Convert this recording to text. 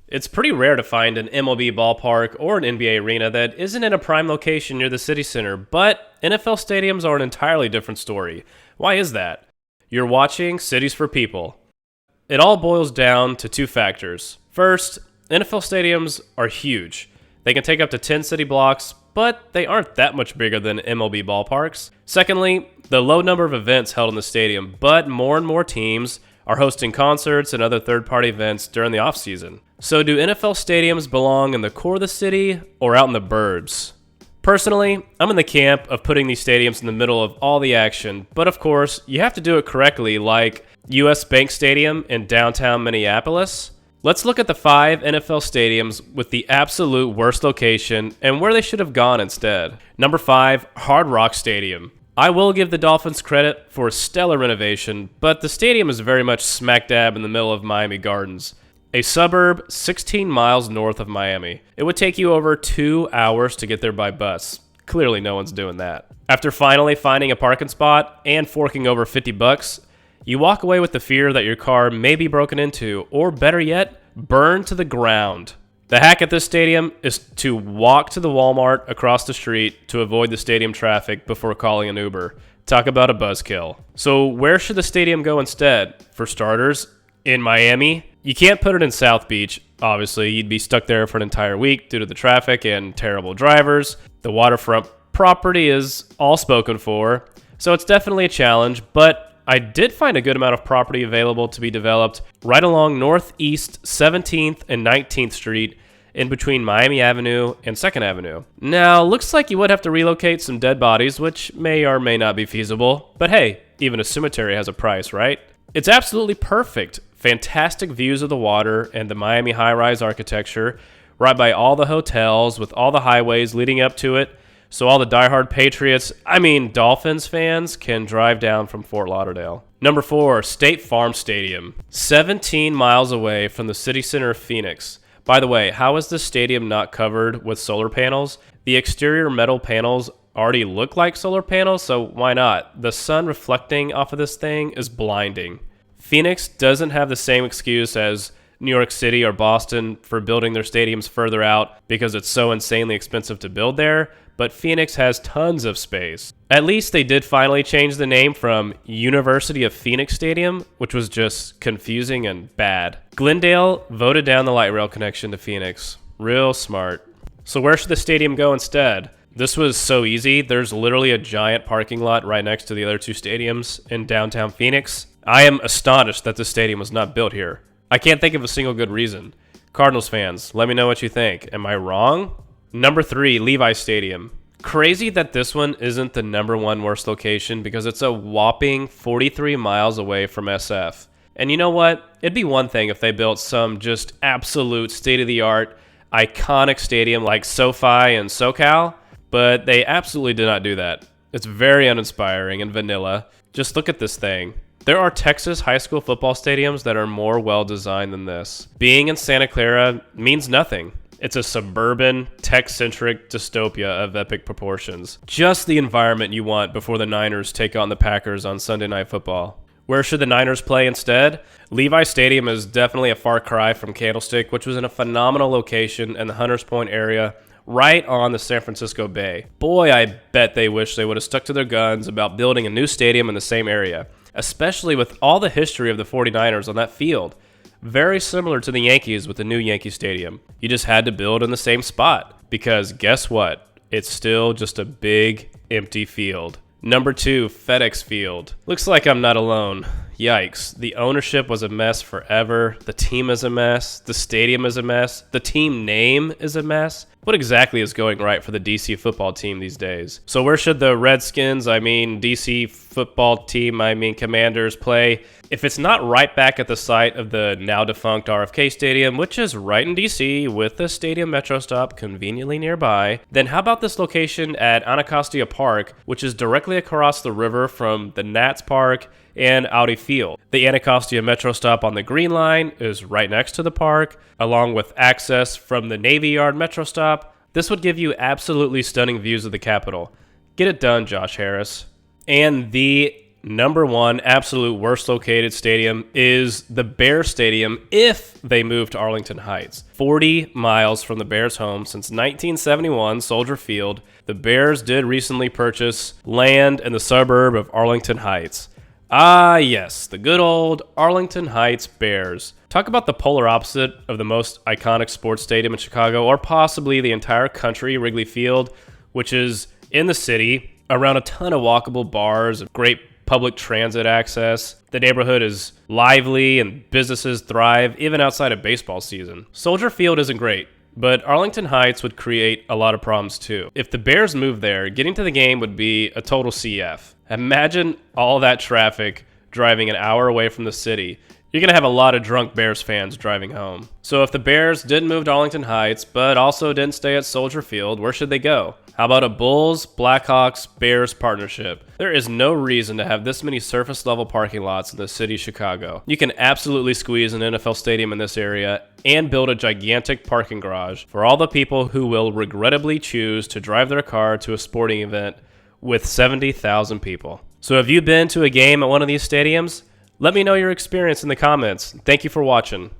It's pretty rare to find an MLB ballpark or an NBA arena that isn't in a prime location near the city center, but NFL stadiums are an entirely different story. Why is that? You're watching Cities for People. It all boils down to two factors. First, NFL stadiums are huge. They can take up to 10 city blocks, but they aren't that much bigger than MLB ballparks. Secondly, the low number of events held in the stadium, but more and more teams are hosting concerts and other third-party events during the offseason. So do NFL stadiums belong in the core of the city or out in the burbs? Personally, I'm in the camp of putting these stadiums in the middle of all the action, but of course, you have to do it correctly, like US Bank Stadium in downtown Minneapolis. Let's look at the 5 NFL stadiums with the absolute worst location and where they should have gone instead. Number 5, Hard Rock Stadium. I will give the Dolphins credit for a stellar renovation, but the stadium is very much smack dab in the middle of Miami Gardens, a suburb 16 miles north of Miami. It would take you over 2 hours to get there by bus. Clearly no one's doing that. After finally finding a parking spot and forking over $50, you walk away with the fear that your car may be broken into, or better yet, burned to the ground. The hack at this stadium is to walk to the Walmart across the street to avoid the stadium traffic before calling an Uber. Talk about a buzzkill. So where should the stadium go instead? For starters, in Miami. You can't put it in South Beach, obviously. You'd be stuck there for an entire week due to the traffic and terrible drivers. The waterfront property is all spoken for, so it's definitely a challenge, but I did find a good amount of property available to be developed right along Northeast 17th and 19th Street in between Miami Avenue and 2nd Avenue. Now, looks like you would have to relocate some dead bodies, which may or may not be feasible, but hey, even a cemetery has a price, right? It's absolutely perfect. Fantastic views of the water and the Miami high-rise architecture, right by all the hotels with all the highways leading up to it. So all the diehard Dolphins fans can drive down from Fort Lauderdale. Number 4, State Farm Stadium. 17 miles away from the city center of Phoenix. By the way, how is this stadium not covered with solar panels? The exterior metal panels already look like solar panels, so why not? The sun reflecting off of this thing is blinding. Phoenix doesn't have the same excuse as New York City or Boston for building their stadiums further out because it's so insanely expensive to build there, but Phoenix has tons of space. At least they did finally change the name from University of Phoenix Stadium, which was just confusing and bad. Glendale voted down the light rail connection to Phoenix. Real smart. So where should the stadium go instead? This was so easy. There's literally a giant parking lot right next to the other 2 stadiums in downtown Phoenix. I am astonished that this stadium was not built here. I can't think of a single good reason. Cardinals fans, let me know what you think. Am I wrong? Number 3, Levi Stadium. Crazy that this one isn't the number 1 worst location because it's a whopping 43 miles away from SF. And you know what? It'd be one thing if they built some just absolute state-of-the-art, iconic stadium like SoFi and SoCal, but they absolutely did not do that. It's very uninspiring and vanilla. Just look at this thing. There are Texas high school football stadiums that are more well-designed than this. Being in Santa Clara means nothing. It's a suburban, tech-centric dystopia of epic proportions. Just the environment you want before the Niners take on the Packers on Sunday Night Football. Where should the Niners play instead? Levi Stadium is definitely a far cry from Candlestick, which was in a phenomenal location in the Hunters Point area, right on the San Francisco Bay. Boy, I bet they wish they would have stuck to their guns about building a new stadium in the same area, especially with all the history of the 49ers on that field. Very similar to the Yankees with the new Yankee Stadium. You just had to build in the same spot because guess what? It's still just a big, empty field. Number 2, FedEx Field. Looks like I'm not alone. Yikes. The ownership was a mess forever. The team is a mess. The stadium is a mess. The team name is a mess. What exactly is going right for the DC football team these days? So where should the DC football team, Commanders play? If it's not right back at the site of the now defunct RFK Stadium, which is right in DC with the Stadium Metro stop conveniently nearby, then how about this location at Anacostia Park, which is directly across the river from the Nats Park and Audi Field. The Anacostia Metro stop on the Green Line is right next to the park, along with access from the Navy Yard Metro stop. This would give you absolutely stunning views of the Capitol. Get it done, Josh Harris. And the number one absolute worst located stadium is the Bears Stadium if they move to Arlington Heights. 40 miles from the Bears' home since 1971, Soldier Field. The Bears did recently purchase land in the suburb of Arlington Heights. Ah, yes, the good old Arlington Heights Bears. Talk about the polar opposite of the most iconic sports stadium in Chicago, or possibly the entire country, Wrigley Field, which is in the city, around a ton of walkable bars, great public transit access. The neighborhood is lively and businesses thrive even outside of baseball season. Soldier Field isn't great, but Arlington Heights would create a lot of problems too. If the Bears moved there, getting to the game would be a total CF. Imagine all that traffic driving an hour away from the city. You're going to have a lot of drunk Bears fans driving home. So if the Bears didn't move to Arlington Heights, but also didn't stay at Soldier Field, where should they go? How about a Bulls, Blackhawks, Bears partnership? There is no reason to have this many surface level parking lots in the city of Chicago. You can absolutely squeeze an NFL stadium in this area and build a gigantic parking garage for all the people who will regrettably choose to drive their car to a sporting event with 70,000 people. So have you been to a game at one of these stadiums? Let me know your experience in the comments. Thank you for watching.